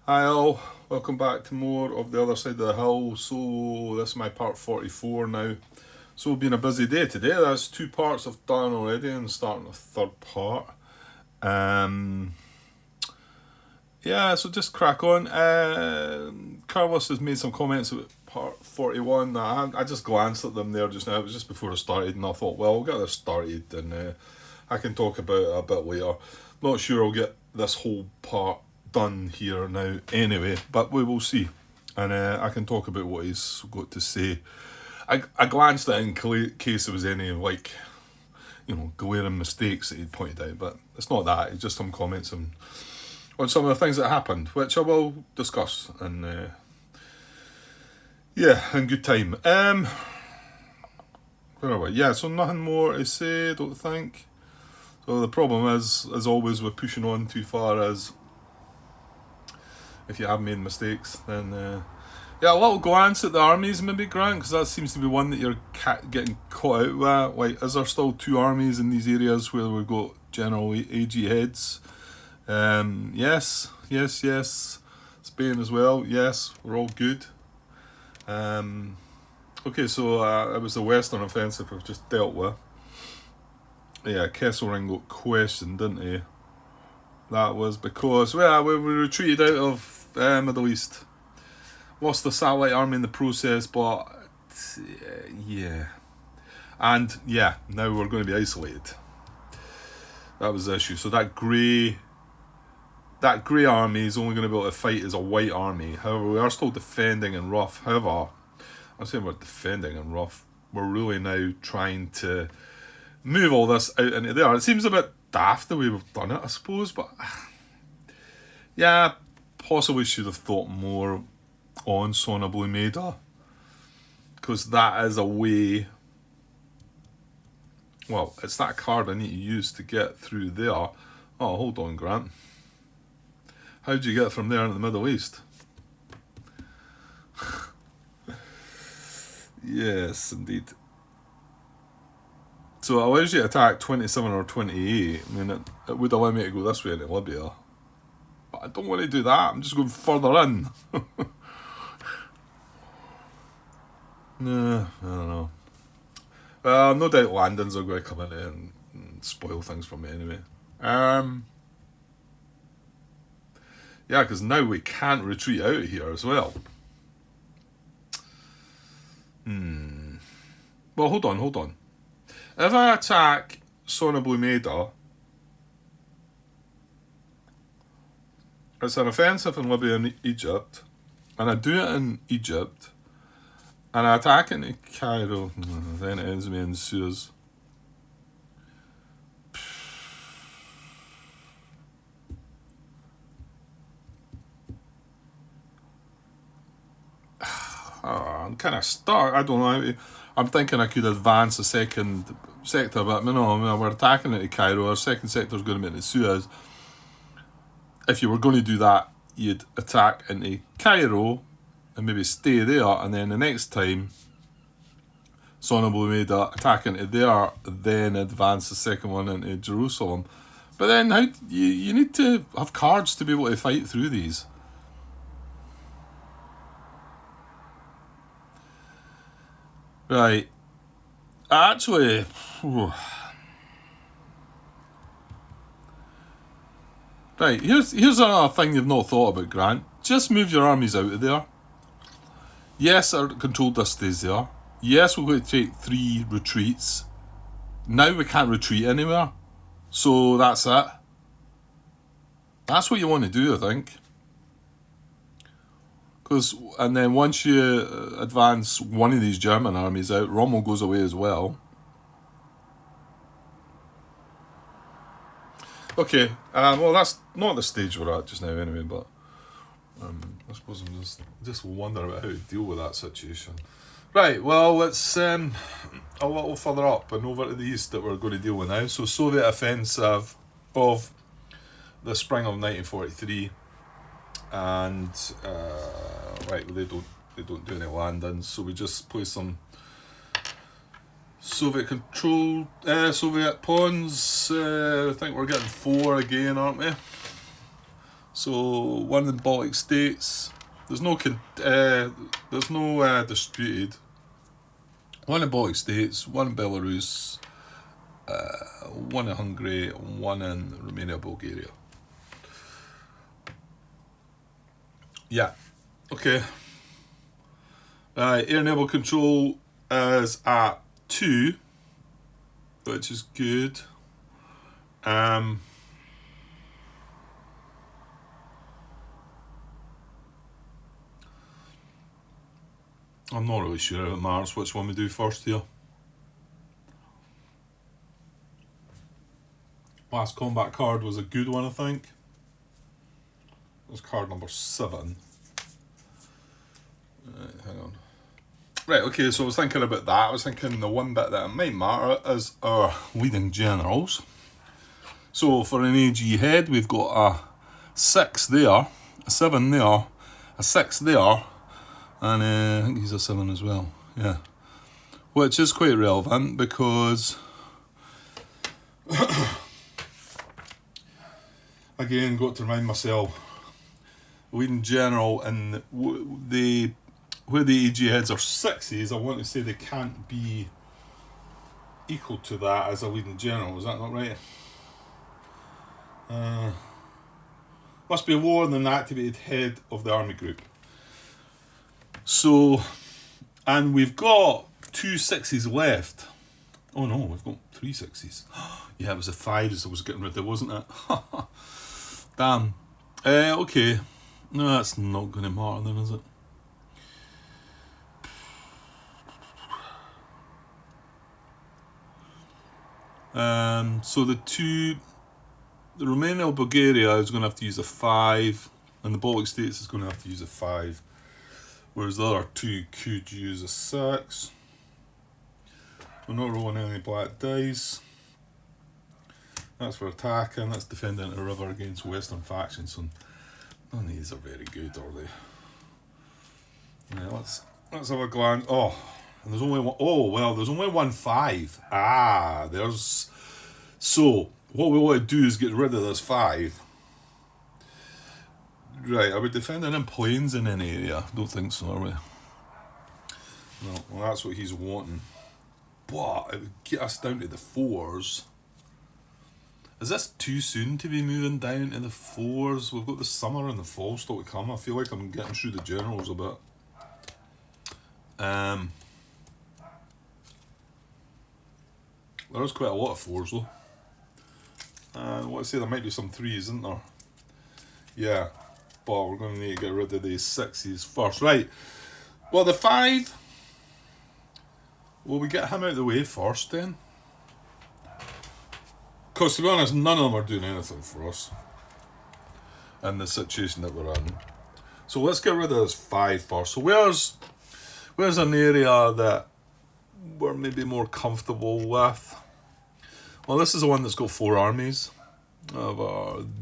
Hi all, welcome back to more of the other side of the hill. So this is my part 44 now. So been a busy day today. That's two parts I've done already and starting a third part. Um yeah, so just crack on. Carlos has made some comments about part 41. I just glanced at them there just now. It was just before I started and I thought, well, we'll get this started and I can talk about it a bit later. Not sure I'll get this whole part done here now anyway, but we will see. And I can talk about what he's got to say. I glanced at it in case there was any, like, glaring mistakes that he'd pointed out, but it's not that. It's just some comments on some of the things that happened, which I will discuss. And yeah, in good time. Where are we? Yeah, so nothing more to say, don't think. So the problem is, as always, with pushing on too far is if you have made mistakes, then yeah, a little glance at the armies maybe, Grant, because that seems to be one that you're getting caught out with. Like, is there still two armies in these areas where we've got general AG heads? Yes, yes, yes. Spain as well. Yes, we're all good. Okay, so it was the Western Offensive we've just dealt with. Yeah, Kesselring got questioned, didn't he? That was because, well, we retreated out of Middle East. Lost the satellite army in the process, but yeah. And yeah, now we're going to be isolated. That was the issue. So that grey army is only going to be able to fight as a white army. However, we are still defending in rough. However, I'm saying we're defending in rough. We're really now trying to move all this out into there. It seems a bit daft the way we've done it, I suppose, but yeah, possibly should have thought more on Sona Blumeda, because that is a way. Well, it's that card I need to use to get through there. Oh, hold on, Grant. How do you get from there into the Middle East? Yes, indeed. So it allows you to attack 27 or 28. I mean, it would allow me to go this way into Libya. But I don't want to do that. I'm just going further in. Nah, I don't know. No doubt landings are going to come in and spoil things for me anyway. Yeah, because now we can't retreat out of here as well. Well, hold on. If I attack Sona Blumeda, it's an offensive in Libya and Egypt, and I do it in Egypt, and I attack into Cairo, then it ends me in Suez. I'm kind of stuck. I don't know. I'm thinking I could advance a second sector, but no, we're attacking into Cairo. Our second sector is going to be into Suez. If you were going to do that, you'd attack into Cairo and maybe stay there, and then the next time, Sona Blumeda attack into there, then advance the second one into Jerusalem. But then how you need to have cards to be able to fight through these. Right. Actually, right, here's another thing you've not thought about, Grant. Just move your armies out of there. Yes, our controlled this stays there. Yes, we're going to take 3 retreats. Now we can't retreat anywhere. So that's it. That's what you want to do, I think. And then once you advance one of these German armies out, Rommel goes away as well. Okay, well, that's not the stage we're at just now anyway, but I suppose I'm just wondering about how to deal with that situation. Right, well, it's a little further up and over to the east that we're going to deal with now. So, Soviet offensive of the spring of 1943, and right, they don't do any landings, so we just play some Soviet controlled Soviet pawns. I think we're getting 4 again, aren't we? So one in the Baltic States. There's no disputed. One in Baltic States, one in Belarus, one in Hungary, one in Romania, Bulgaria. Yeah. Okay. Air naval control is at 2, which is good. I'm not really sure if it matters which one we do first here. Last combat card was a good one, I think. It was card number 7. Right, hang on. Right, okay, so I was thinking about that. I was thinking the one bit that might matter is our leading generals. So for an AG head, we've got a 6 there, a 7 there, a 6 there, and I think he's a 7 as well, yeah. Which is quite relevant because, again, got to remind myself, leading general and where the AG heads are 6s, I want to say they can't be equal to that as a leading general. Is that not right? Must be lower than the activated head of the army group. So, and we've got 2 6s left. Oh no, we've got 3 6s. Yeah, it was the 5s I was getting rid of, wasn't it? Damn. Okay. No, that's not going to matter then, is it? So the Romania or Bulgaria is going to have to use a 5, and the Baltic States is going to have to use a 5, whereas the other 2 could use a 6. We're not rolling any black dice. That's for attacking, that's defending a river against Western factions, so none of these are very good, are they? Yeah, let's have a glance. Oh, and there's only one. Oh, well, there's only 1 5. There's. So, what we want to do is get rid of this 5. Right, are we defending in planes in any area? Don't think so, are we? No, well, that's what he's wanting. But it would get us down to the 4s. Is this too soon to be moving down to the 4s? We've got the summer and the fall still to come. I feel like I'm getting through the generals a bit. There is quite a lot of 4s though. I want to say there might be some 3s, isn't there? Yeah, but we're going to need to get rid of these 6s first. Right, well the 5, will we get him out of the way first then? Because to be honest, none of them are doing anything for us in the situation that we're in. So let's get rid of this 5 first. So where's an area that we're maybe more comfortable with? Well, this is the one that's got 4 armies.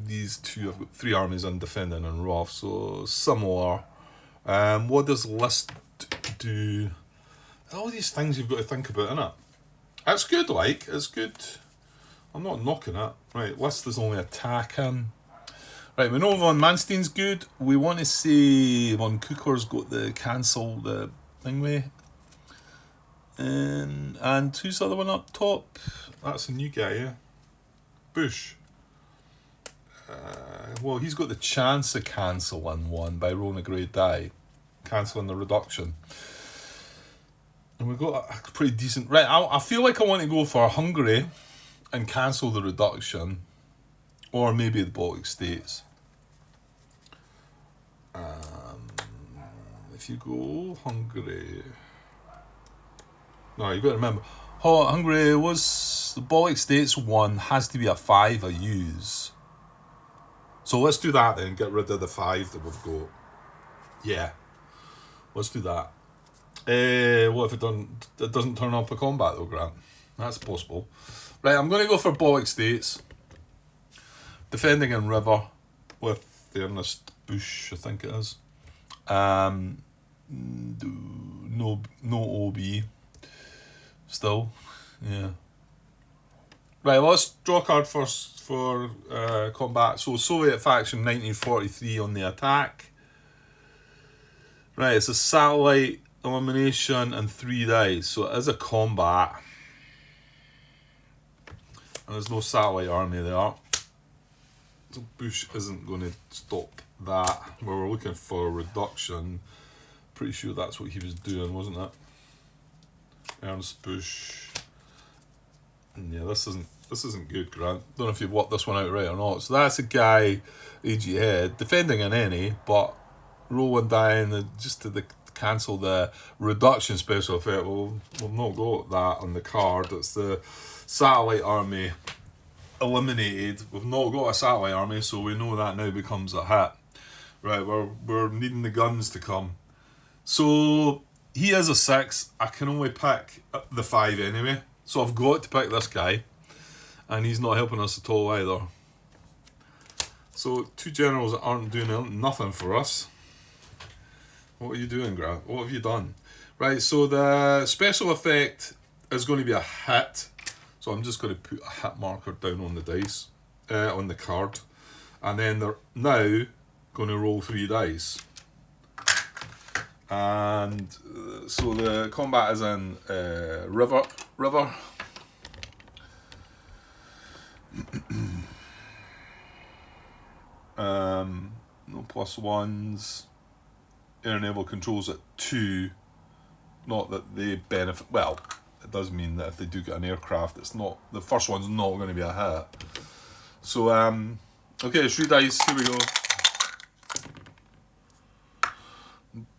These 2 have got 3 armies in defending and rough, so similar. What does list do? All these things you've got to think about, innit? It's good, like, it's good. I'm not knocking it. Right, list is only attacking. Right, we know Von Manstein's good. We want to say Von Cooker's got the cancel the thingy. And who's the other one up top? That's a new guy, yeah? Bush. Well, he's got the chance of cancelling one by rolling a grey die. Cancelling the reduction. And we've got a pretty decent... Right, I feel like I want to go for Hungary and cancel the reduction. Or maybe the Baltic States. If you go Hungary... No, you've got to remember, Hungary was the Baltic States one has to be a 5 I use. So let's do that then, get rid of the 5 that we've got. Yeah. Let's do that. What if it doesn't turn up a combat though, Grant? That's possible. Right, I'm going to go for Baltic States. Defending in river with the Ernest Bush, I think it is. No OB. Still, yeah. Right, let's draw a card first for combat. So Soviet faction 1943 on the attack. Right, it's a satellite elimination and 3 dice. So it is a combat. And there's no satellite army there. So Bush isn't going to stop that. We were looking for a reduction. Pretty sure that's what he was doing, wasn't it? Ernst Busch. Yeah, this isn't good, Grant. Don't know if you've worked this one out right or not. So that's a guy, AG head, defending an any, but roll 1 die and just to cancel the reduction special effect. We'll not go at that on the card. It's the satellite army eliminated. We've not got a satellite army, so we know that now becomes a hit. Right, we're needing the guns to come. So he is a 6. I can only pick the 5 anyway. So I've got to pick this guy. And he's not helping us at all either. So 2 generals that aren't doing nothing for us. What are you doing, Grant? What have you done? Right, so the special effect is going to be a hit. So I'm just going to put a hit marker down on the dice, on the card. And then they're now going to roll 3 dice. And so the combat is in river. No +1s. Air naval controls at 2. Not that they benefit. Well, it does mean that if they do get an aircraft, it's not, the first one's not going to be a hit. So okay, 3 dice. Here we go.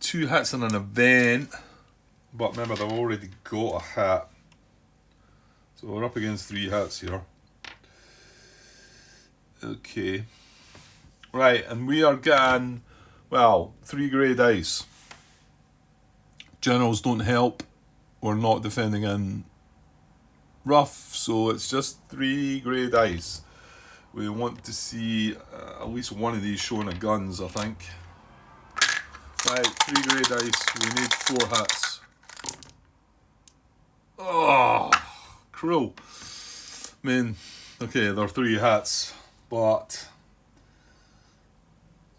2 hits in an event, but remember they've already got a hit. So we're up against 3 hits here. Okay. Right, and we are getting, well, 3 grey dice. Generals don't help. We're not defending in rough, so it's just 3 grey dice. We want to see at least one of these showing a guns, I think. Right, 3 grey dice. We need 4 hits. Oh, cruel. I mean, okay, they're 3 hits, but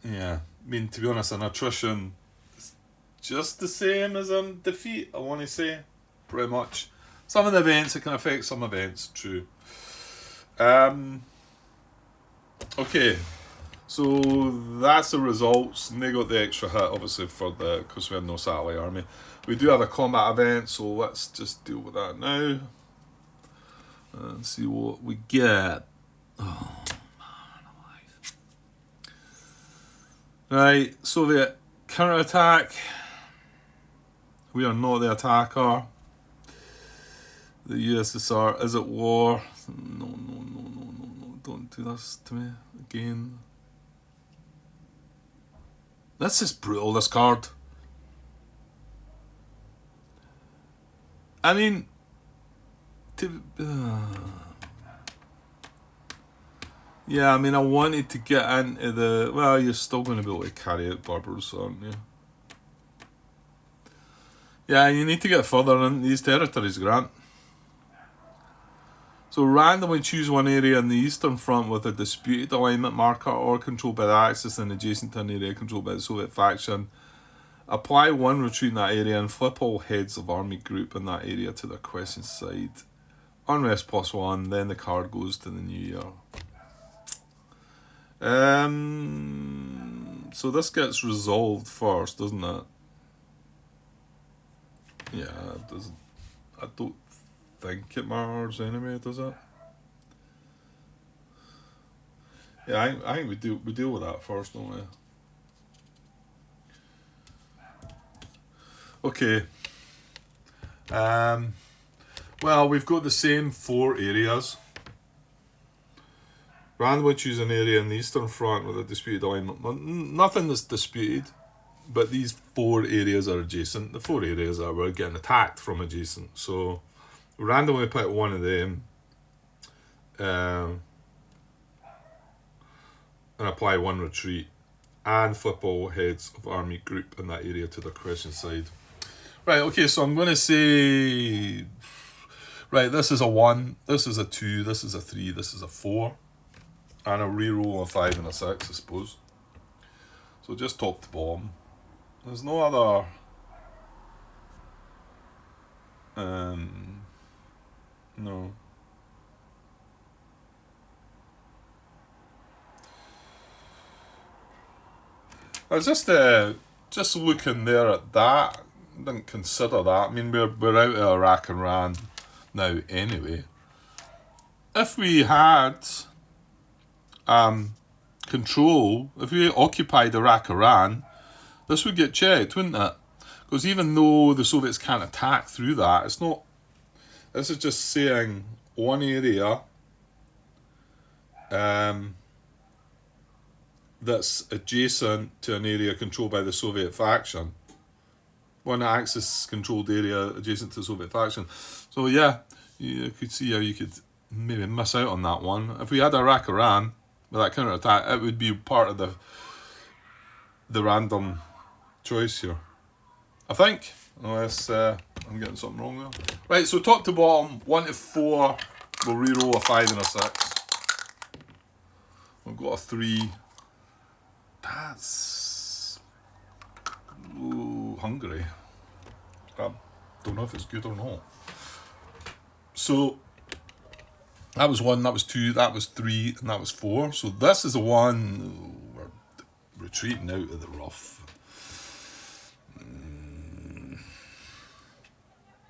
yeah, I mean, to be honest, an attrition is just the same as a defeat, I want to say, pretty much. Some of the events, it can affect some events, true. Okay, so that's the results, and they got the extra hit, obviously, because we had no satellite army. We do have a combat event, so let's just deal with that now. And see what we get. Oh, man alive. Right, Soviet counterattack. We are not the attacker. The USSR is at war. No. Don't do this to me again. This is brutal, this card. I mean, yeah, I mean, I wanted to get into the... Well, you're still going to be able to carry out Barbarossa, aren't you? Yeah, you need to get further in these territories, Grant. So randomly choose one area in the Eastern Front with a disputed alignment marker or controlled by the Axis and adjacent to an area controlled by the Soviet faction. Apply 1 retreat in that area and flip all heads of army group in that area to their question side. Unrest +1, then the card goes to the new year. So this gets resolved first, doesn't it? Yeah, it doesn't. I don't think it matters anyway, does it? Yeah, I think we deal with that first, don't we? Okay. Well, we've got the same 4 areas. Randomly choose an area in the Eastern Front with a disputed alignment. Nothing that's disputed, but these 4 areas are adjacent. The 4 areas that we're getting attacked from adjacent. So randomly pick one of them and apply 1 retreat and flip all heads of army group in that area to their question side. Right, okay, so I'm going to say Right, this is a 1, this is a 2, this is a 3, this is a 4. And a reroll a 5 and a 6, I suppose. So just top to bottom. There's no other... no. I was just looking there at that. Didn't consider that. I mean, we're out of Iraq and Iran now anyway. If we had control, if we occupied Iraq, Iran, this would get checked, wouldn't it? Because even though the Soviets can't attack through that, it's not... This is just saying one area that's adjacent to an area controlled by the Soviet faction. One Axis-controlled area adjacent to the Soviet faction. So yeah, you could see how you could maybe miss out on that one. If we had Iraq, Iran, with that counter-attack, it would be part of the random choice here. I think. Unless I'm getting something wrong there. Right, so top to bottom, 1 to 4. We'll reroll a 5 and a 6. We've got a 3. That's... Ooh, Hungary. I don't know if it's good or not. So, that was 1, that was 2, that was 3, and that was 4. So this is the one... We're retreating out of the rough.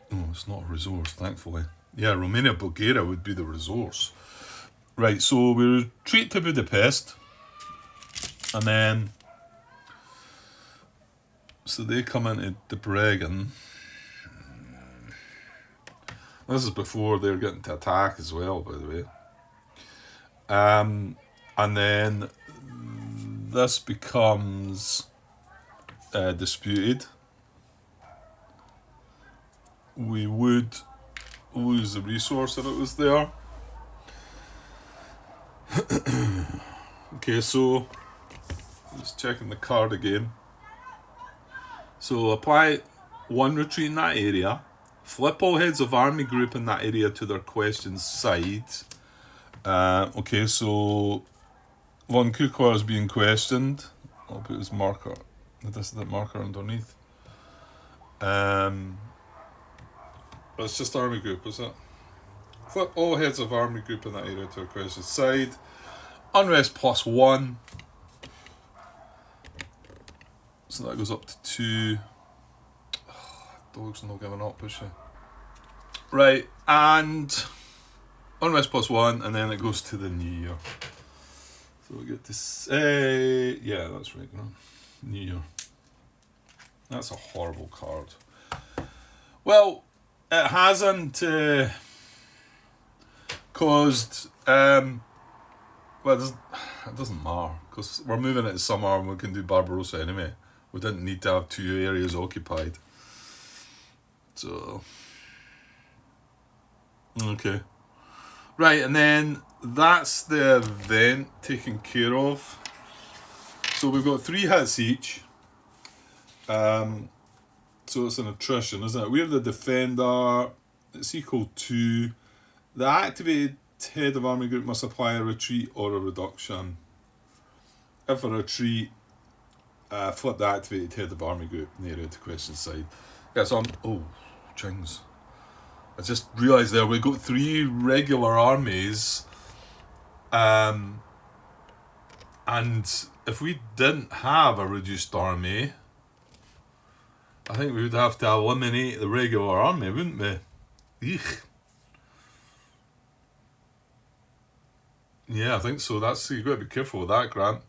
Oh, it's not a resource, thankfully. Yeah, Romania, Bulgaria would be the resource. Right, so we retreat to Budapest. And then... So they come into Debrecen. This is before they're getting to attack as well, by the way. And then this becomes disputed. We would lose the resource if it was there. Okay, so just checking the card again. So apply 1 retreat in that area. Flip all heads of army group in that area to their questions side. Okay, so Von Kukor is being questioned. I'll put his marker, the dissident marker underneath. It's just army group, is it? Flip all heads of army group in that area to a question side. Unrest +1. So that goes up to 2. Dog's not giving up, is she? Right, and unrest +1, and then it goes to the New Year. So we get this. Yeah, that's right. New Year. That's a horrible card. Well, it hasn't caused. Well, it doesn't matter because we're moving into summer and we can do Barbarossa anyway. We didn't need to have 2 areas occupied. So, okay. Right, and then that's the event taken care of. So we've got 3 hits each. So it's an attrition, isn't it? We're the defender. It's equal to... The activated head of army group must apply a retreat or a reduction. If a retreat, flip the activated head of army group in the area to question side. Yeah, so oh, chings. I just realised there we got 3 regular armies. And if we didn't have a reduced army, I think we would have to eliminate the regular army, wouldn't we? Eek. Yeah, I think so. That's, you've got to be careful with that, Grant.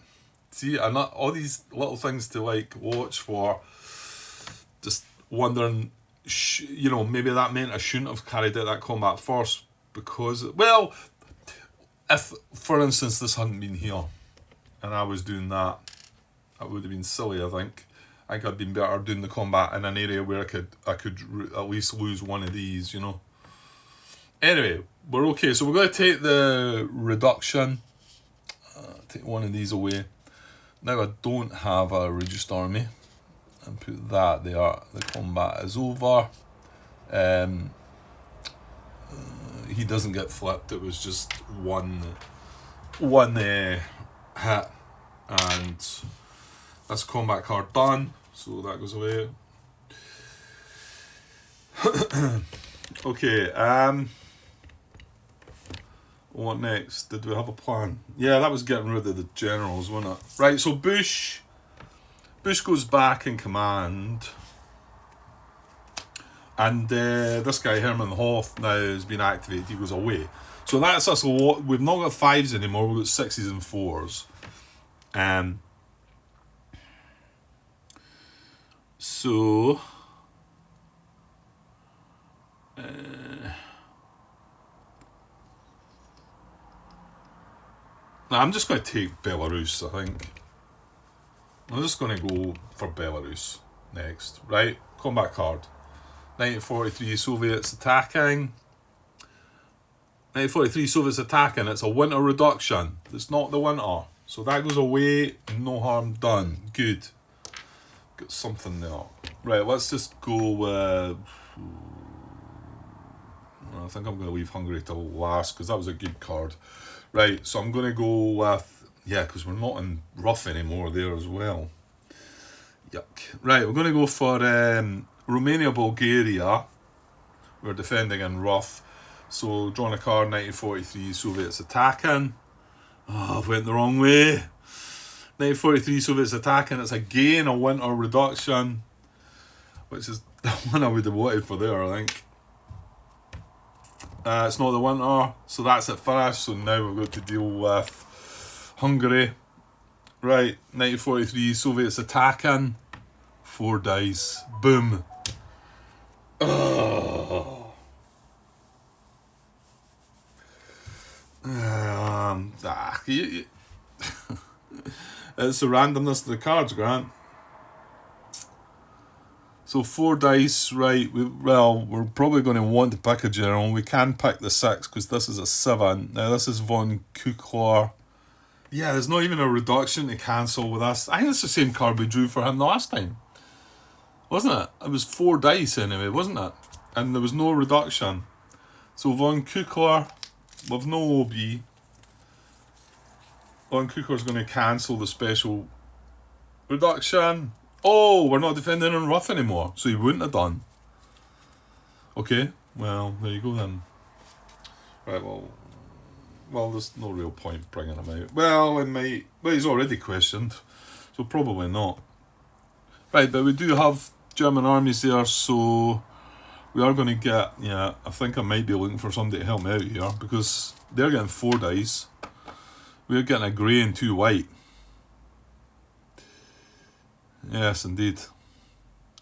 See, and not all these little things to like watch for. Just wondering, you know, maybe that meant I shouldn't have carried out that combat first because, well, if, for instance, this hadn't been here and I was doing that, that would have been silly, I think. I think I'd been better doing the combat in an area where I could at least lose one of these, you know. Anyway, we're okay. So we're going to take the reduction. Take one of these away. Now I don't have a reduced army. And put that there. The combat is over. he doesn't get flipped. It was just one hit, and that's combat card done. So that goes away. Okay. What next? Did we have a plan? Yeah, that was getting rid of the generals, wasn't it? Right. So Bush goes back in command. And this guy, Hermann Hoth, now has been activated. He goes away. So that's us a lot. We've not got 5s anymore. We've got 6s and 4s. So... now I'm just going to take Belarus, I think. I'm just going to go for Belarus next. Right? Combat card. 1943 Soviets attacking. 1943 Soviets attacking. It's a winter reduction. It's not the winter. So that goes away. No harm done. Good. Got something there. Right, let's just go with... I think I'm going to leave Hungary till last because that was a good card. Right, so I'm going to go with... yeah, because we're not in rough anymore there as well. Yuck. Right, we're going to go for... Romania, Bulgaria, we're defending in rough. So, drawing a card, 1943, Soviets attacking. Oh, I went the wrong way. 1943, Soviets attacking. It's again a winter reduction, which is the one I would have wanted for there, I think. It's not the winter, so that's it finished. So now we've got to deal with Hungary. Right, 1943, Soviets attacking. 4 dice. Boom. Oh. It's the randomness of the cards, Grant. So 4 dice, right? We're probably going to want to pick a general. We can pick the 6 because this is a 7. Now this is von Kuklar. Yeah, there's not even a reduction to cancel with us. I think it's the same card we drew for him the last time. Wasn't it? It was 4 dice anyway, wasn't it? And there was no reduction. So von Kuklar, with no OB. Von Kuklar's going to cancel the special reduction. Oh, we're not defending in rough anymore. So he wouldn't have done. Okay, well, there you go then. Right, well, there's no real point bringing him out. Well, it might. Well, he's already questioned. So probably not. Right, but we do have German armies there, so we are going to get, yeah, I think I might be looking for somebody to help me out here, because they're getting 4 dice. We're getting a grey and 2 white. Yes, indeed.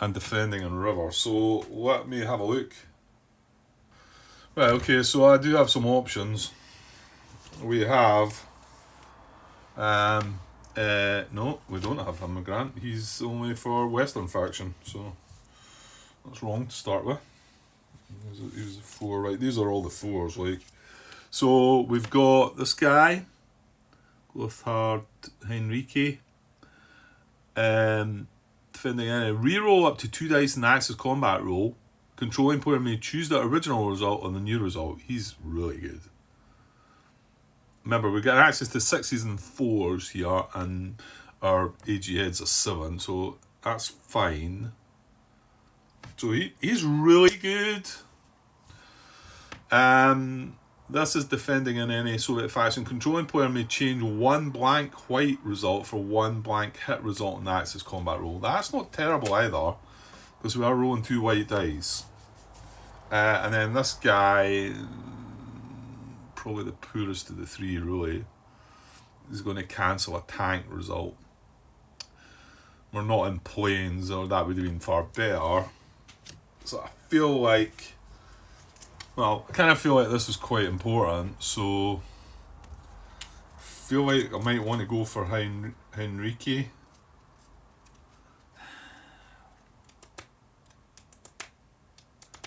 And defending in river. So let me have a look. Right, okay, so I do have some options. We have... no, we don't have him, Grant. He's only for Western faction, so that's wrong to start with. He was a 4, right? These are all the 4s, like. So we've got this guy, Lothar Henrique, defending any reroll up to 2 dice in the Axis combat roll. Controlling player may choose the original result or the new result. He's really good. Remember, we get access to 6s and 4s here, and our AG head's a 7, so that's fine. So he's really good. This is defending in any Soviet faction. Controlling player may change 1 blank white result for 1 blank hit result in the Axis combat roll. That's not terrible either, because we are rolling 2 white dice. And then this guy, probably the poorest of the 3 really, is going to cancel a tank result. We're not in planes, or that would have been far better. So I feel like, well, I kind of feel like this is quite important, so I feel like I might want to go for Henrique.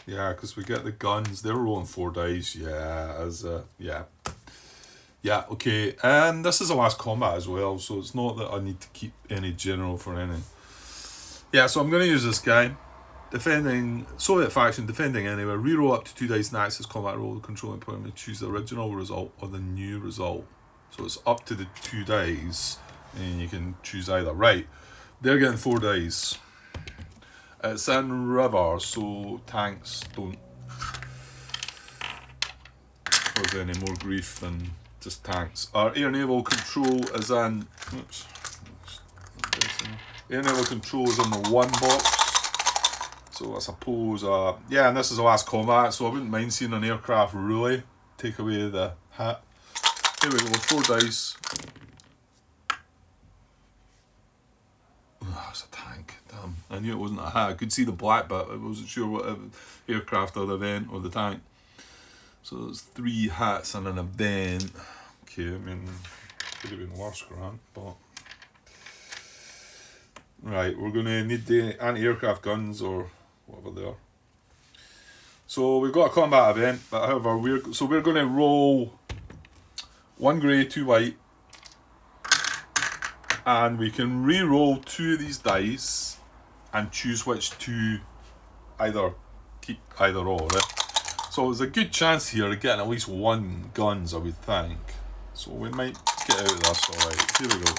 Yeah, because we get the guns. They're rolling 4 dice. Yeah, yeah, okay. And this is the last combat as well, so it's not that I need to keep any general for anything. Yeah, so I'm going to use this guy. Defending Soviet faction defending anywhere. Reroll up to 2 dice in Axis combat roll. Controlling player may choose the original result or the new result. So it's up to the 2 dice, and you can choose either. Right, they're getting 4 dice. It's in river, so tanks don't cause any more grief than just tanks. Our air naval control is in. Oops. Air naval control is in the 1 box. So I suppose, yeah, and this is the last combat, so I wouldn't mind seeing an aircraft really take away the hat. Here we go, 4 dice. Oh, it's a tank, damn. I knew it wasn't a hat. I could see the black bit, I wasn't sure what aircraft or the event or the tank. So there's 3 hats and an event. Okay, I mean, could have been worse, Grant, but... Right, we're going to need the anti-aircraft guns or whatever they are. So we've got a combat event, but however, we're going to roll 1 grey, 2 white, and we can re-roll 2 of these dice and choose which 2 either keep either or. So there's a good chance here of getting at least 1 guns, I would think. So we might get out of this, alright. Here we go.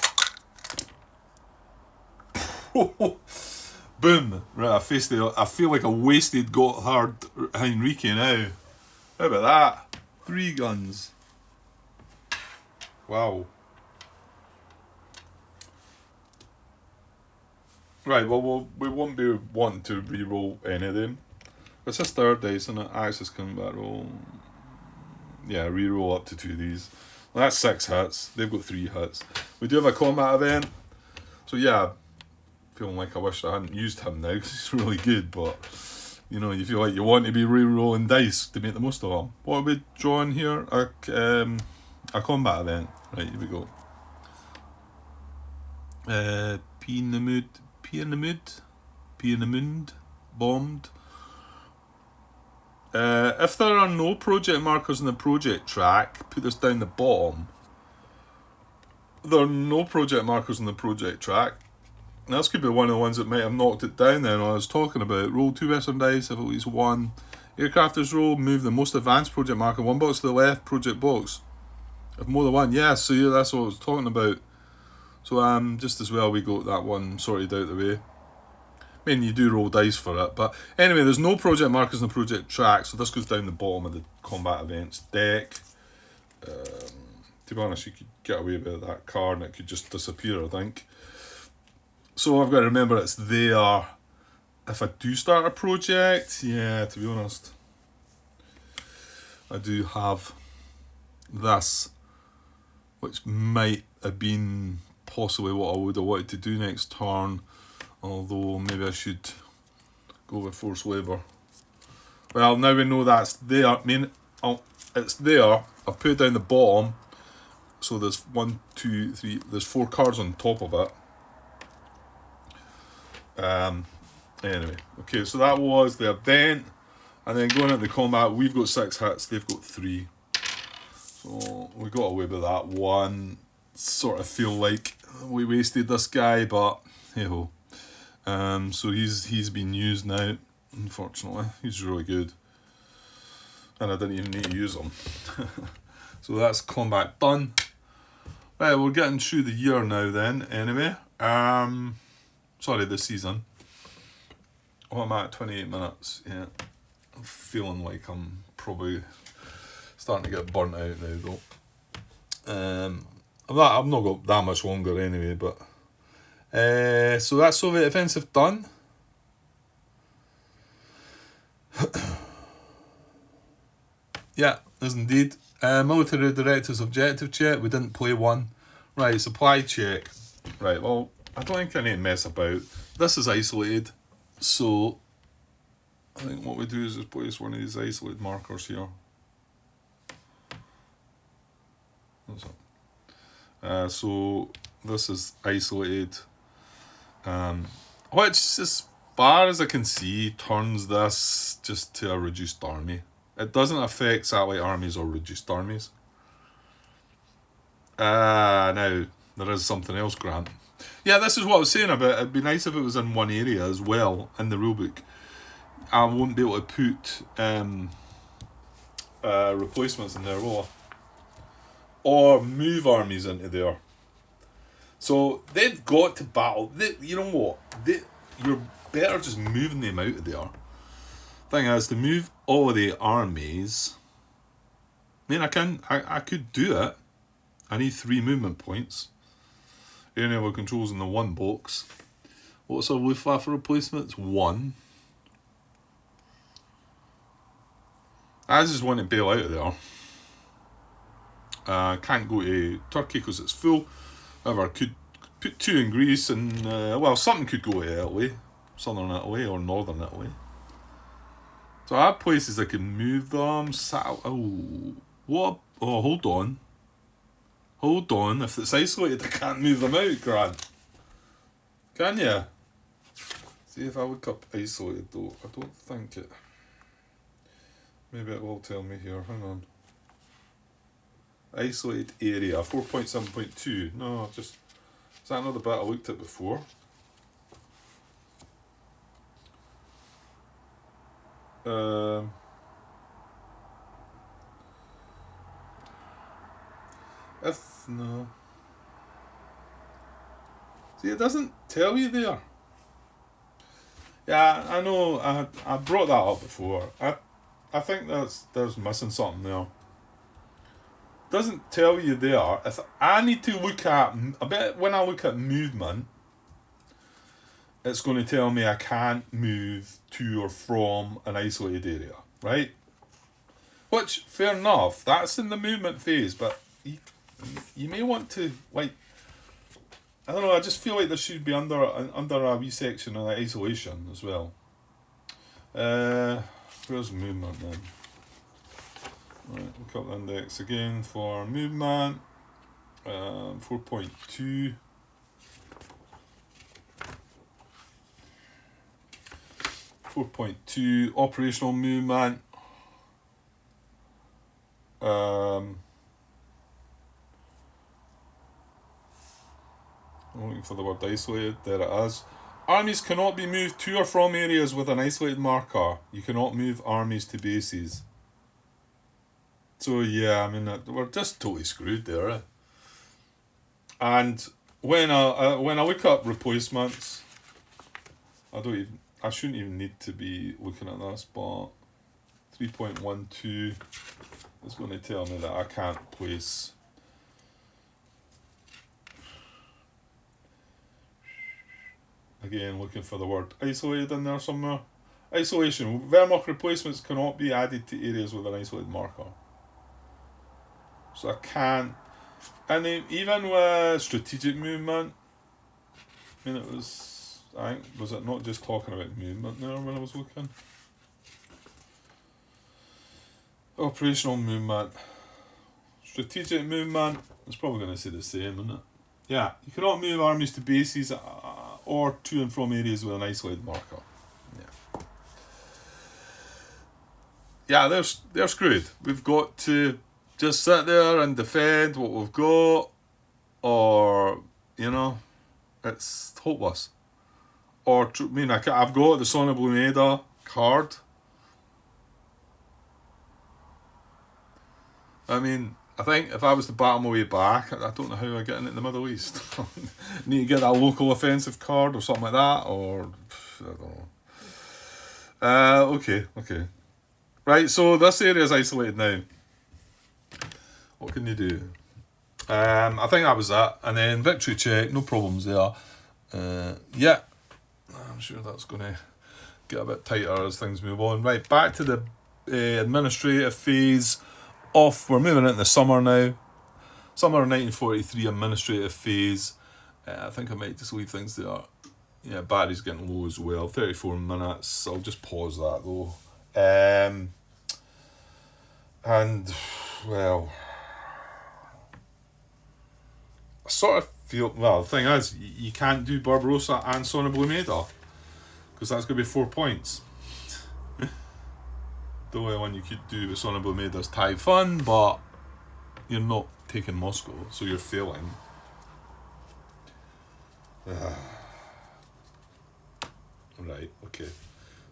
Boom! Right, I feel like a wasted Gotthard Heinrich now. How about that? 3 guns. Wow. Right, well, we won't be wanting to re-roll any of them. It's just 3rd dice and an Axis combat roll. Yeah, re-roll up to 2 of these. Well, that's 6 hits. They've got 3 hits. We do have a combat event. So yeah, feeling like I wish I hadn't used him now because he's really good, but you know, you feel like you want to be re-rolling dice to make the most of them. What are we drawing here? A combat event. Right, here we go. Peenemund, bombed. If there are no project markers in the project track, put this down the bottom. There are no project markers in the project track. This could be one of the ones that might have knocked it down then I was talking about. Roll 2 Western dice, have at least 1. Aircrafters roll, move the most advanced project marker 1 box to the left project box. If more than 1, yeah, so yeah, that's what I was talking about. So just as well we got that one sorted out the way. I mean, you do roll dice for it, but anyway, there's no project markers in the project track, so this goes down the bottom of the combat events deck. To be honest, you could get away with that card and it could just disappear, I think. So I've got to remember it's there if I do start a project. Yeah, to be honest, I do have this, which might have been possibly what I would have wanted to do next turn, although maybe I should go with Force Labour. Well, now we know that's there. I mean, it's there. I've put it down the bottom, so there's 1, 2, 3, there's 4 cards on top of it. Anyway, okay, so that was the event, and then going into the combat, we've got 6 hits, they've got 3, so we got away with that one. Sort of feel like we wasted this guy, but hey ho. So he's been used now, unfortunately. He's really good, and I didn't even need to use him. So that's combat done. Right, we're getting through the year now then, anyway. Sorry, this season. Oh, I'm at 28 minutes, yeah. I'm feeling like I'm probably starting to get burnt out now, though. I've not got that much longer anyway, but... so that's Soviet offensive done. Yeah, is indeed. Military director's objective check, we didn't play one. Right, supply check. Right, well, I don't think I need to mess about. This is isolated, so I think what we do is just place one of these isolated markers here. So this is isolated, which, as far as I can see, turns this just to a reduced army. It doesn't affect satellite armies or reduced armies. Now, there is something else, Grant. Yeah, this is what I was saying about it. It'd be nice if it was in one area as well, in the rulebook. I won't be able to put replacements in there, will I? Or move armies into there. So they've got to battle. You know what? You're better just moving them out of there. Thing is, to move all of the armies, I mean, I could do it. I need 3 movement points. Area level controls in the 1 box. What's our Luftwaffe replacements? 1. I just want to bail out of there. Can't go to Turkey because it's full. However, I could put 2 in Greece and, something could go to Italy. Southern Italy or Northern Italy. So I have places I can move them. What? Oh, hold on. Hold on. If it's isolated, I can't move them out, Grant. Can you? See if I look up isolated though. I don't think it. Maybe it will tell me here. Hang on. Isolated area 4.7.2. No, just is that another bit I looked at before? If no. See, it doesn't tell you there. Yeah, I know. I brought that up before. I think there's missing something there. Doesn't tell you there. If I need to look at a bit when I look at movement, it's going to tell me I can't move to or from an isolated area, right? Which, fair enough, that's in the movement phase, but you may want to, like, I don't know, I just feel like there should be under a wee section of isolation as well. Where's movement then? Right, look up the index again for movement. 4.2. 4.2 operational movement. I'm looking for the word isolated. There it is. Armies cannot be moved to or from areas with an isolated marker. You cannot move armies to bases. So yeah, I mean, we're just totally screwed there. Eh? And when I look up replacements, I shouldn't even need to be looking at this, but 3.12 is going to tell me that I can't place. Again, looking for the word isolated in there somewhere. Isolation. Wehrmacht replacements cannot be added to areas with an isolated marker. So I can't. And even with strategic movement, I mean, was it not just talking about movement there when I was looking? Operational movement. Strategic movement, it's probably going to say the same, isn't it? Yeah, you cannot move armies to bases or to and from areas with an isolated marker. Yeah, they're screwed. We've got to just sit there and defend what we've got, or, it's hopeless. Or, I've got the Sona Blumeda card. I mean, I think if I was to battle my way back, I don't know how I get in the Middle East. Need to get that local offensive card or something like that, or I don't know. Okay. Right, so this area is isolated now. What can you do? I think that was that. And then victory check, no problems there. Yeah, I'm sure that's going to get a bit tighter as things move on. Right, back to the administrative phase. We're moving into the summer now. Summer 1943 administrative phase. I think I might just leave things there. Yeah, battery's getting low as well. 34 minutes. I'll just pause that though. And, well, I sort of feel, the thing is, you can't do Barbarossa and Sona Blumeda, because that's going to be 4 points. The only one you could do with Sona Blumeda is Typhon, but you're not taking Moscow, so you're failing. Right, okay.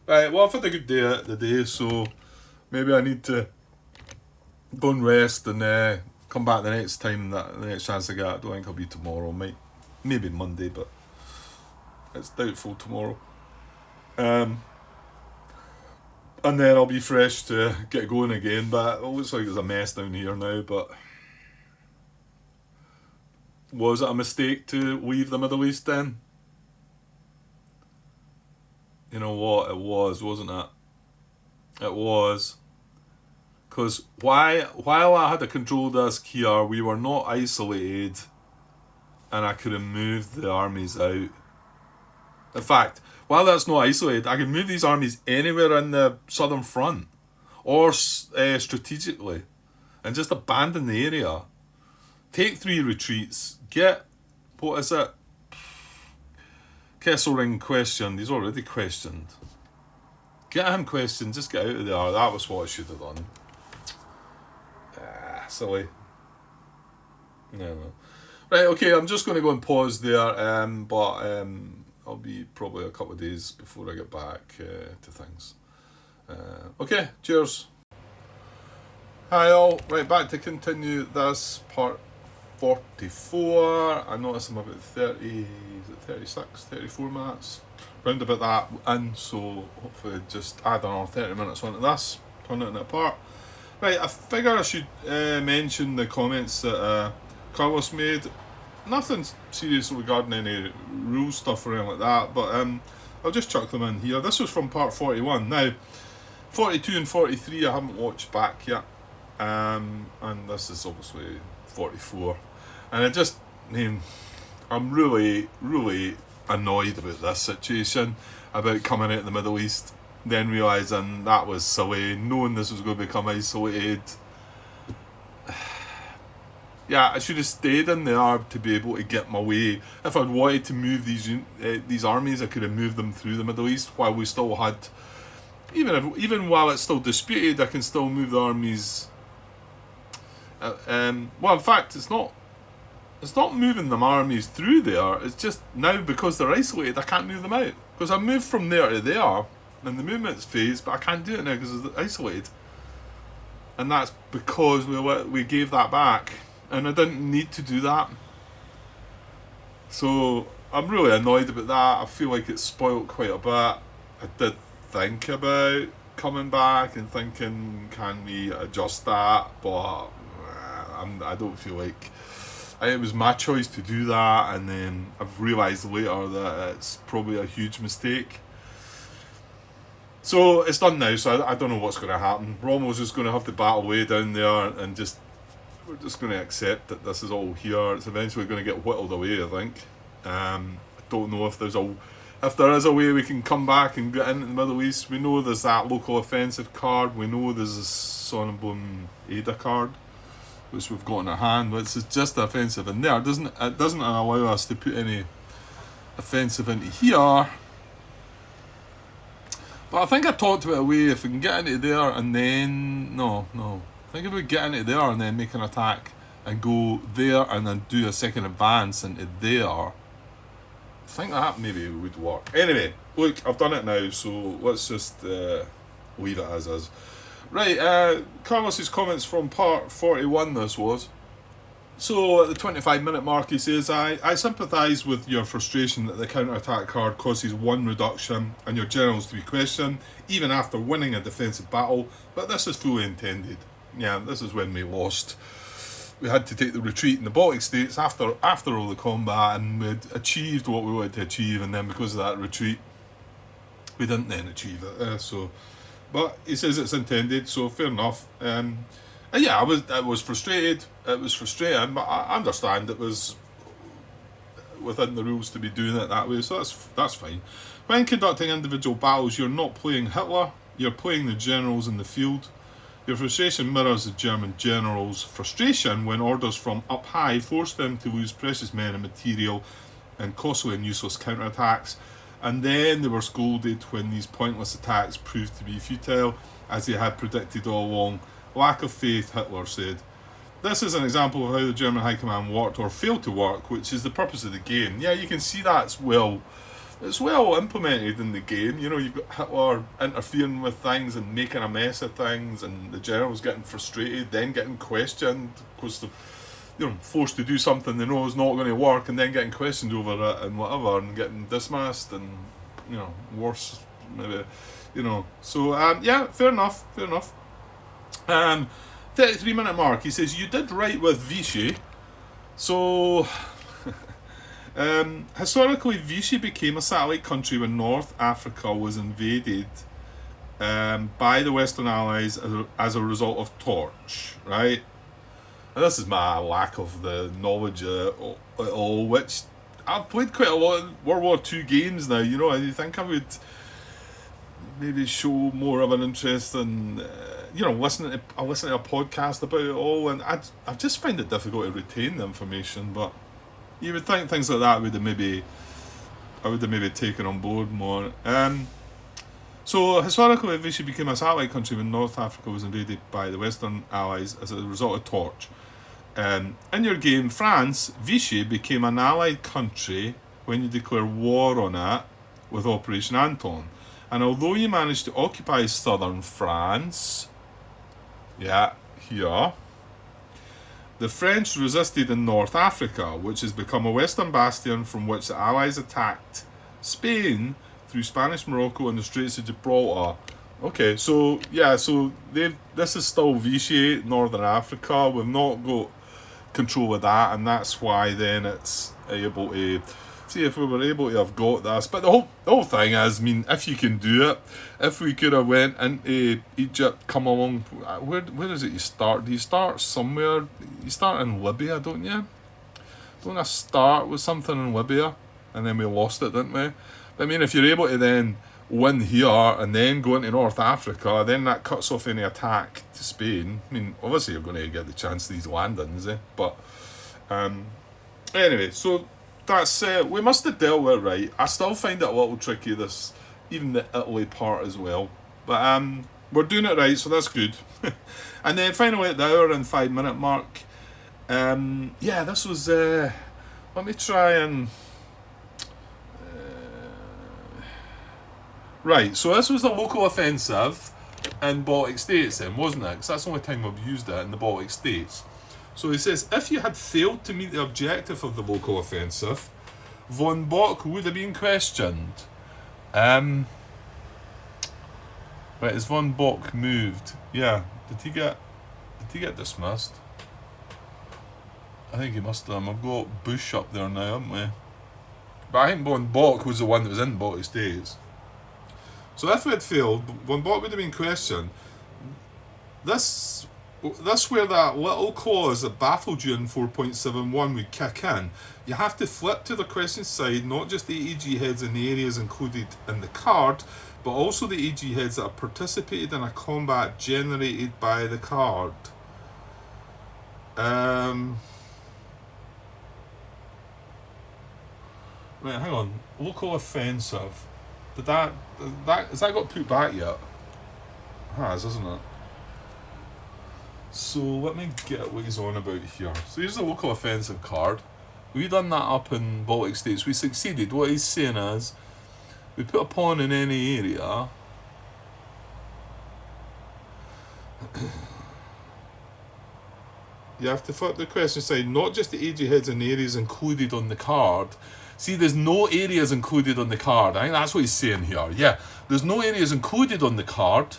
Right, well, I've had a good day today, so maybe I need to go and rest and come back the next time, the next chance I get. I don't think it'll be tomorrow, maybe Monday, but it's doubtful tomorrow. And then I'll be fresh to get going again, but it looks like there's a mess down here now, but was it a mistake to leave the Middle East then? You know what, it was, wasn't it? It was. Because while I had a control desk here, we were not isolated and I could have moved the armies out. In fact, while that's not isolated, I could move these armies anywhere in the southern front or strategically and just abandon the area. Take 3 retreats. Get, what is it? Kesselring questioned. He's already questioned. Get him questioned. Just get out of there. That was what I should have done. Silly. No. Right, okay, I'm just going to go and pause there, but I'll be probably a couple of days before I get back to things. Okay, cheers. Hi all, right, back to continue this part 44. I notice I'm about 36, 34 minutes, round about that, and so hopefully just add another 30 minutes onto this, turn it into a part. Right, I figure I should mention the comments that Carlos made. Nothing serious regarding any rule stuff or anything like that, but I'll just chuck them in here. This was from part 41. Now, 42 and 43 I haven't watched back yet, and this is obviously 44. And I'm really, really annoyed about this situation, about coming out of the Middle East, then realising that was silly, knowing this was going to become isolated. Yeah, I should have stayed in there to be able to get my way. If I'd wanted to move these armies, I could have moved them through the Middle East while we still had, even while it's still disputed, I can still move the armies. Well, in fact, it's not moving them armies through there. It's just now because they're isolated, I can't move them out because I moved from there to there in the movements phase, but I can't do it now because it's isolated, and that's because we gave that back. And I didn't need to do that. So I'm really annoyed about that. I feel like it's spoilt quite a bit. I did think about coming back and thinking, can we adjust that? But I don't feel like it was my choice to do that. And then I've realised later that it's probably a huge mistake. So it's done now, so I don't know what's going to happen. Rommel's just going to have to battle way down there and we're just going to accept that this is all here. It's eventually going to get whittled away, I think. I don't know if there is a way we can come back and get into the Middle East. We know there's that local offensive card. We know there's a Sonnenblumen Ada card, which we've got in our hand, which is just offensive in there. It doesn't allow us to put any offensive into here. But I think I talked about a way if we can get into there and then no. I think if we get into there and then make an attack and go there and then do a second advance into there, I think that maybe would work. Anyway, look, I've done it now, so let's just leave it as is. Right, Carlos's comments from part 41 this was. So at the 25-minute mark he says, I sympathise with your frustration that the counter-attack card causes 1 reduction and your generals to be questioned, even after winning a defensive battle, but this is fully intended. Yeah, this is when we lost. We had to take the retreat in the Baltic states after all the combat, and we'd achieved what we wanted to achieve, and then because of that retreat, we didn't then achieve it. But he says it's intended, so fair enough. And yeah, I was frustrated. It was frustrating, but I understand it was within the rules to be doing it that way, so that's fine. When conducting individual battles, you're not playing Hitler, you're playing the generals in the field. Your frustration mirrors the German generals' frustration when orders from up high forced them to lose precious men and material and costly and useless counterattacks, and then they were scolded when these pointless attacks proved to be futile, as they had predicted all along. Lack of faith, Hitler said. This is an example of how the German High Command worked or failed to work, which is the purpose of the game. Yeah, you can see that's well it's well implemented in the game. You know, you've got Hitler interfering with things and making a mess of things, and the generals getting frustrated, then getting questioned because they're, you know, forced to do something they know is not going to work, and then getting questioned over it and whatever, and getting dismissed, and you know, worse maybe. You know, so yeah, fair enough. 33-minute mark. He says you did right with Vichy. So. Historically, Vichy became a satellite country when North Africa was invaded by the Western Allies as a result of Torch, right? And this is my lack of the knowledge at all, which I've played quite a lot of World War II games now, you know, I think I would maybe show more of an interest in, you know, listening to a podcast about it all, and I just find it difficult to retain the information, but you would think things like that I would have maybe taken on board more. So historically, Vichy became a satellite country when North Africa was invaded by the Western Allies as a result of Torch. In your game, France, Vichy became an allied country when you declare war on it with Operation Anton. And although you managed to occupy southern France, yeah, here, the French resisted in North Africa, which has become a western bastion from which the Allies attacked Spain through Spanish Morocco and the Straits of Gibraltar. Okay, so yeah, so this is still Vichy, Northern Africa. We've not got control of that, and that's why then it's able to see if we were able to have got this. But the whole thing is, I mean, if you can do it, if we could have went into Egypt, come along, where is it you start? Do you start somewhere? You start in Libya, don't you? Don't I start with something in Libya? And then we lost it, didn't we? But I mean, if you're able to then win here and then go into North Africa, then that cuts off any attack to Spain. I mean, obviously you're going to get the chance of these landings, but anyway, so that's we must have dealt with it right. I still find it a little tricky, this, even the Italy part as well, but we're doing it right, so that's good. And then finally at the hour and 5-minute mark, yeah, this was let me try and right, so this was the local offensive in Baltic States then, wasn't it? Because that's the only time we've used it in the Baltic States. So he says, if you had failed to meet the objective of the local offensive, von Bock would have been questioned. Right, is von Bock moved? Yeah. Did he get dismissed? I think he must have. I've got Bush up there now, haven't we? But I think von Bock was the one that was in Baltic States. So if we had failed, von Bock would have been questioned. This where that little clause that baffled you in 4.71 would kick in. You have to flip to the question side, not just the AG heads in the areas included in the card, but also the AG heads that have participated in a combat generated by the card. Right, hang on. Local offensive. Has that got put back yet? It has, isn't it? So let me get what he's on about here. So here's the local offensive card. We done that up in Baltic States. We succeeded. What he's saying is, we put a pawn in any area. You have to flip the question side, not just the AG heads and areas included on the card. See, there's no areas included on the card. I think that's what he's saying here. Yeah, there's no areas included on the card.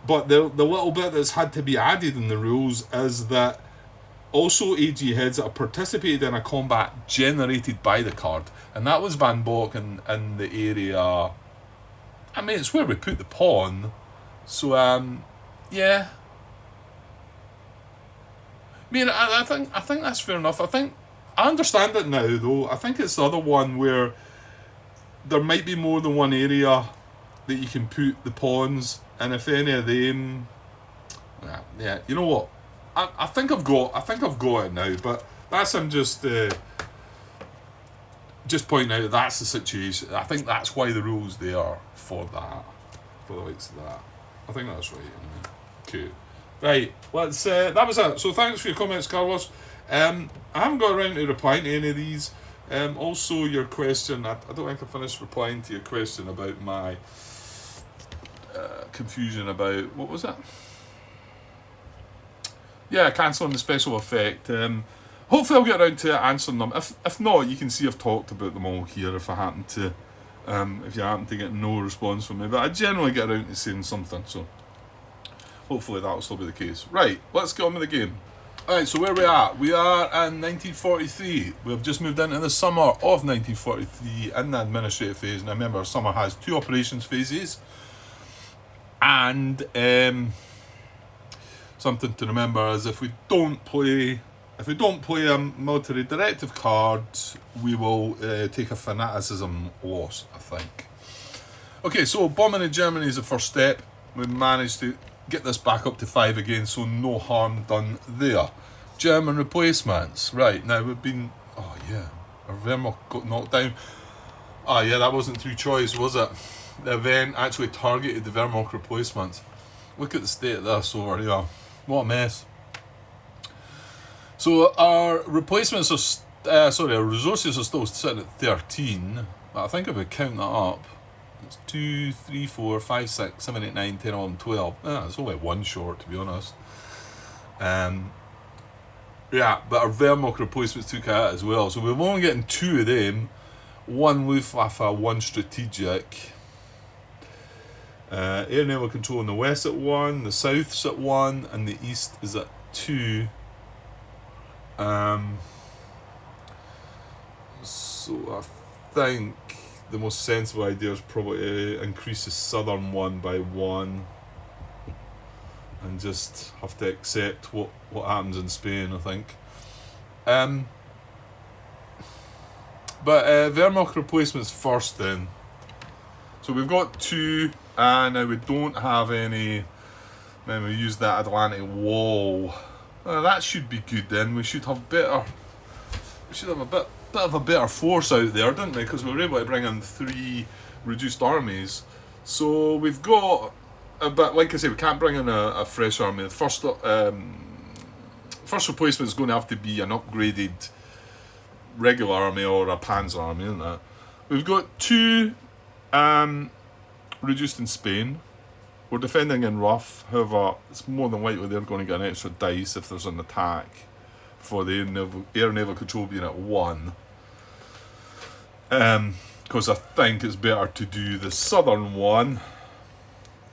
But the little bit that's had to be added in the rules is that also AG heads that have participated in a combat generated by the card. And that was Van Bock in the area. I mean, it's where we put the pawn. So, yeah. I mean, I think that's fair enough. I understand it now, though. I think it's the other one where there might be more than one area that you can put the pawns, and if any of them, yeah, you know what? I think I've got it now. But that's him just pointing out that's the situation. I think that's why the rules there for that, for the likes of that. I think that's right. Anyway. Okay. Right, let's. That was it. So thanks for your comments, Carlos. I haven't got around to replying to any of these. Also, your question, I don't think I finished replying to your question about my confusion about, what was it? Yeah, cancelling the special effect. Hopefully I'll get around to answering them. If not, you can see I've talked about them all here if I happen to, if you happen to get no response from me. But I generally get around to saying something, so hopefully that will still be the case. Right, let's get on with the game. Alright, so where are we at? We are in 1943. We've just moved into the summer of 1943 in the administrative phase. And remember, summer has 2 operations phases. And something to remember is if we don't play a military directive card, we will take a fanaticism loss, I think. Okay, so bombing in Germany is the first step. We managed to get this back up to 5 again, so no harm done there. German replacements. Right, now we've been... Oh, yeah. Our Wehrmacht got knocked down. Ah, yeah, that wasn't through choice, was it? The event actually targeted the Wehrmacht replacements. Look at the state of this over here. What a mess. So our replacements are... our resources are still sitting at 13. But I think if we count that up, it's 2, 3, 4, 5, 6, 7, 8, 9, 10, 11, 12. It's only 1 short, to be honest. Yeah, but our Wehrmacht replacements took out as well. So we're only getting 2 of them. 1 Luftwaffe, 1 strategic. Air naval control in the west at 1, the south's at 1, and the east is at 2. So I think the most sensible idea is probably to increase the southern one by 1 and just have to accept what happens in Spain, I think. But Wehrmacht replacements first then. So we've got 2, and now we don't have any. Then we use that Atlantic Wall. That should be good then. We should have better. We should have a bit of a better force out there, didn't we? Because we were able to bring in 3 reduced armies. So we've got. But like I say, we can't bring in a fresh army. The first replacement is going to have to be an upgraded regular army or a Panzer army, isn't it? We've got 2 reduced in Spain. We're defending in rough. However, it's more than likely they're going to get an extra dice if there's an attack for the air naval control being at 1. Because I think it's better to do the southern one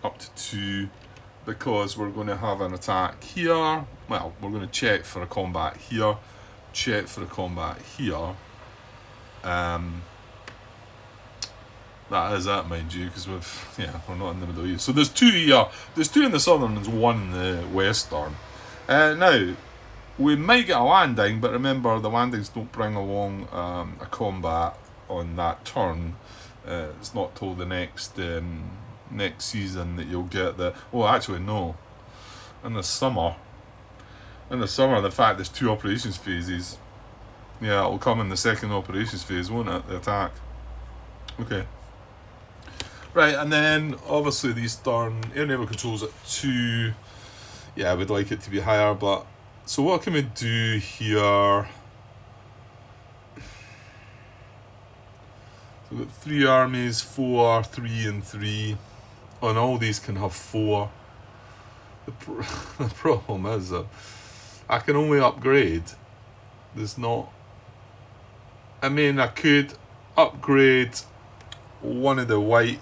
up to 2, because we're going to have an attack here. Well, we're going to check for a combat here, check for a combat here. That is it, mind you, because we're not in the Middle East. So there's 2 here. There's 2 in the southern and 1 in the western. Now, we might get a landing, but remember the landings don't bring along a combat on that turn. It's not till the next season that you'll get the... Oh, actually, no. In the summer, the fact there's 2 operations phases. Yeah, it'll come in the second operations phase, won't it? The attack. Okay. Right, and then obviously the Eastern air naval controls at 2. Yeah, we'd like it to be higher, but so what can we do here? So we've got 3 armies, 4, 3, and 3. And all these can have 4. The problem is that I can only upgrade. There's not... I mean, I could upgrade one of the white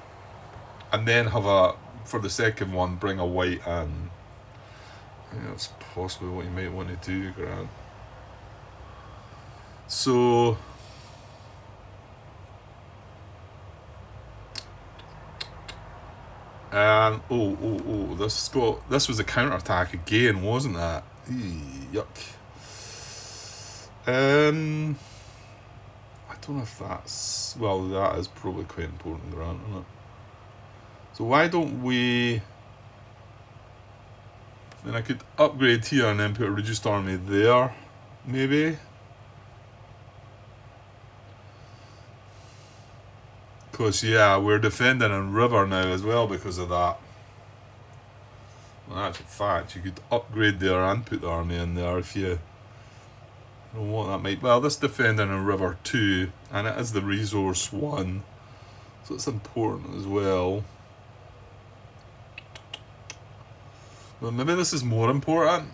and then have for the second one, bring a white in. I think that's possibly what you might want to do, Grant. So... And this was a counter-attack again, wasn't that? Yuck. I don't know if that's... Well, that is probably quite important, Grant, isn't it? So why don't we... Then I could upgrade here and then put a reduced army there, maybe? Because, yeah, we're defending in river now as well because of that. Well, that's a fact. You could upgrade there and put the army in there if you I don't know what that might. Well, this defending a river 2, and it is the resource 1, so it's important as well. Well, maybe this is more important.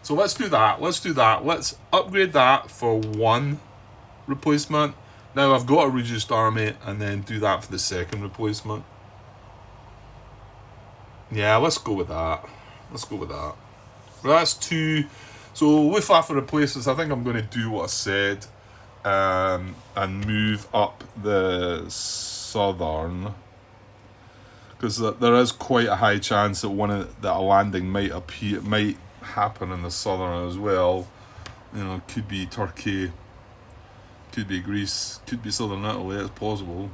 So let's do that. Let's upgrade that for 1 replacement. Now I've got a reduced army, and then do that for the second replacement. Yeah, let's go with that. Well, that's 2. So Luftwaffe replaces. I think I'm going to do what I said, and move up the southern, because there is quite a high chance that that a landing might happen in the southern as well. You know, it could be Turkey, could be Greece, could be southern Italy. It's possible.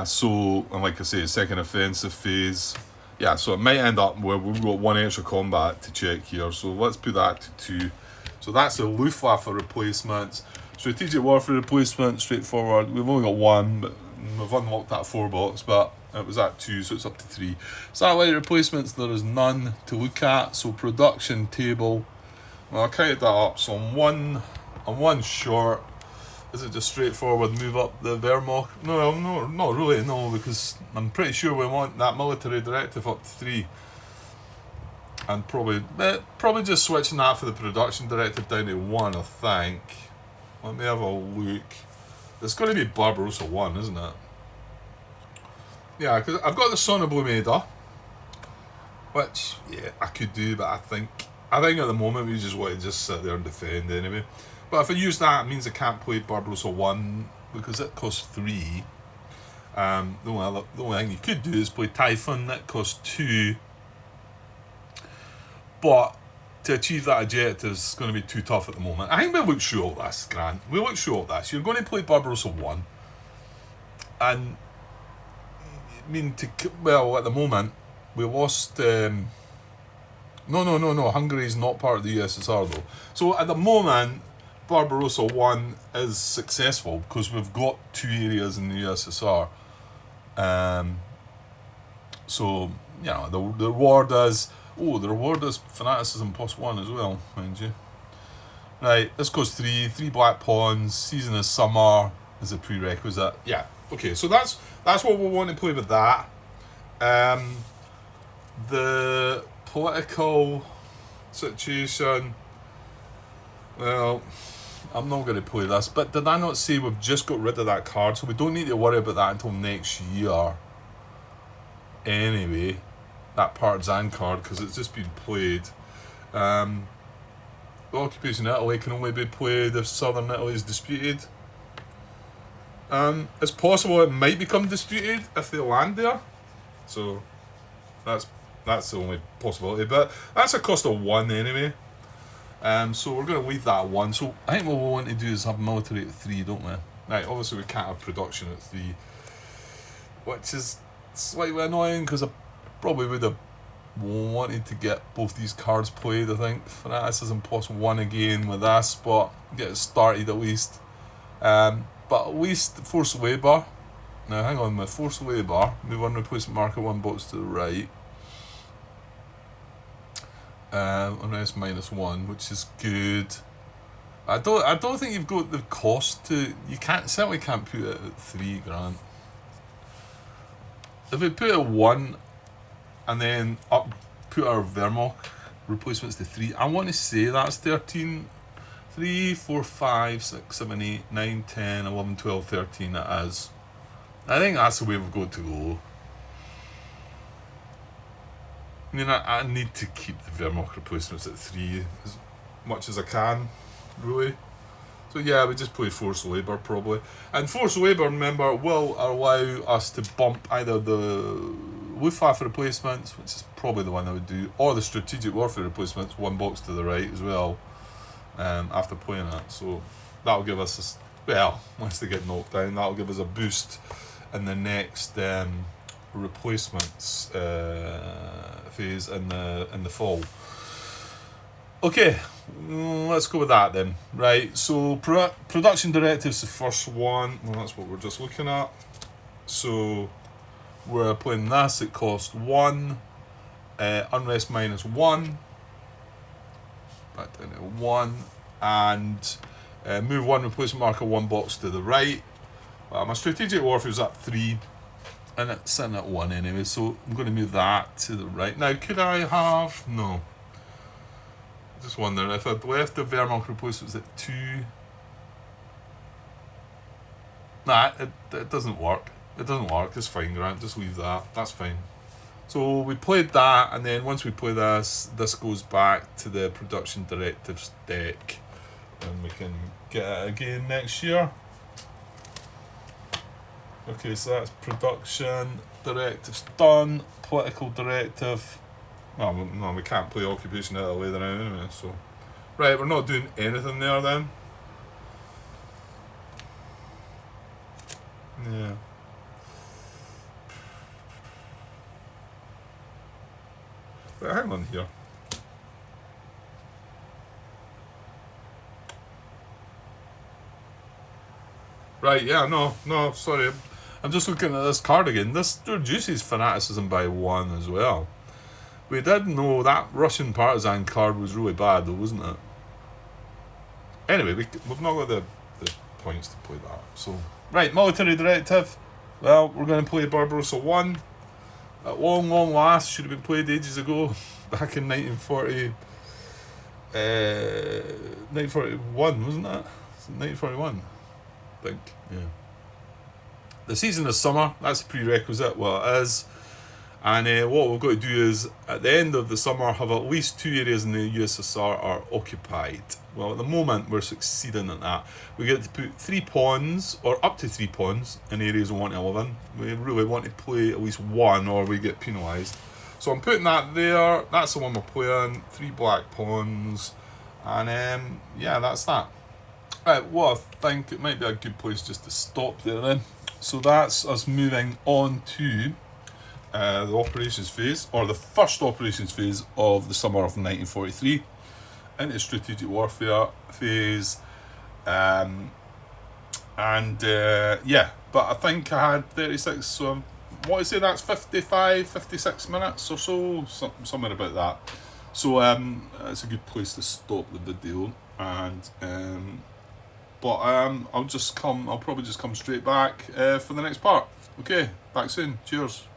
So, and like I say, second offensive phase. Yeah, so it might end up where we've got 1 extra combat to check here. So let's put that to 2. So that's the Luftwaffe replacements. Strategic warfare replacement, straightforward. We've only got 1, but we've unlocked that 4 box, but it was at 2, so it's up to 3. Satellite replacements, there is none to look at. So production table. Well, I counted that up. So I'm one short. Is it just straightforward move up the Wehrmacht? No, not really, no, because I'm pretty sure we want that military directive up to 3. And probably just switching that for the production directive down to 1, I think. Let me have a look. It's going to be Barbarossa 1, isn't it? Yeah, because I've got the Son of Blumeda, which, yeah, I could do, but I think at the moment we just want to just sit there and defend anyway. But if I use that, it means I can't play Barbarossa 1 because it costs 3. The only thing you could do is play Typhon, that costs 2. But to achieve that objective is going to be too tough at the moment. I think we'll look show up this, Grant. We'll look show up this. You're going to play Barbarossa 1. And, I mean, at the moment, we lost... No. Hungary's not part of the USSR, though. So, at the moment, Barbarossa 1 is successful because we've got 2 areas in the USSR. So, you know, the reward is... Oh, the reward is fanaticism +1 as well, mind you. Right, this goes 3 black pawns, season of summer is a prerequisite. Yeah, okay, so that's what we want to play with that. The political situation, well, I'm not going to play this, but did I not say we've just got rid of that card, so we don't need to worry about that until next year anyway, that partisan card, because it's just been played. Occupation Italy can only be played if southern Italy is disputed. It's possible it might become disputed if they land there, so that's the only possibility, but that's a cost of 1 anyway. So we're going to leave that at 1. So I think what we want to do is have military at 3, don't we? Right, obviously we can't have production at 3, which is slightly annoying because I probably would have wanted to get both these cards played. I think fanaticism +1 again with this, but get it started at least. But at least force labour. Now hang on, with force labour, move 1 replacement marker 1 box to the right. Unrest -1, which is good. I don't think you've got the cost to. You certainly can't put it at 3, Grant. If we put it at 1, and then put our Wehrmacht replacements to 3, I want to say that's 13, 3, 4, 5, 6, 7, 8, 9, 10, 11, 12, 13. It is. I think that's the way we've got to go. I mean, I need to keep the Wehrmacht replacements at 3 as much as I can, really. So yeah, we just play Force Labour probably. And Force Labour, remember, will allow us to bump either the Luftwaffe replacements, which is probably the one I would do, or the Strategic Warfare replacements, 1 box to the right as well, after playing it. So that'll give us, once they get knocked down, that'll give us a boost in the next replacements phase in the fall. Okay, let's go with that then. Right, so production directive's the first one. Well, that's what we're just looking at. So we're playing this. It costs 1. Unrest -1. back down to 1, and move 1 replacement marker 1 box to the right. My strategic warfare is at 3, and it's sitting at 1 anyway, so I'm going to move that to the right. Now, could I have... No. Just wondering if I'd left the Wehrmacht replacements at 2. Nah, it doesn't work. It doesn't work. It's fine, Grant. Just leave that. That's fine. So we played that, and then once we play this goes back to the production directives deck, and we can get it again next year. Okay, so that's production directives done. Political directive. Well, no, we can't play occupation out of the way there anyway, so... Right, we're not doing anything there then. Yeah. Right, hang on here. Right, yeah, no, sorry. I'm just looking at this card again. This reduces fanaticism by 1 as well. We did know that Russian partisan card was really bad, though, wasn't it? Anyway, we've not got the points to play that. So, right, military directive. Well, we're going to play Barbarossa 1. At long last, should have been played ages ago, back in 1940. 1941, wasn't it? 1941, I think. Yeah. The season is summer. That's a prerequisite. Well, it is. And what we've got to do is, at the end of the summer, have at least 2 areas in the USSR are occupied. Well, at the moment, we're succeeding at that. We get to put 3 pawns, or up to 3 pawns, in areas we want to live in. We really want to play at least 1, or we get penalised. So I'm putting that there. That's the one we're playing. 3 black pawns. And, yeah, that's that. Right, well, I think it might be a good place just to stop there then. So that's us moving on to... the operations phase, or the first operations phase of the summer of 1943, into strategic warfare phase. Yeah, but I think I had 36, so what I say, that's 55, 56 minutes or so, somewhere about that. So it's a good place to stop the video, and I'll probably just come straight back for the next part. Okay, back soon. Cheers.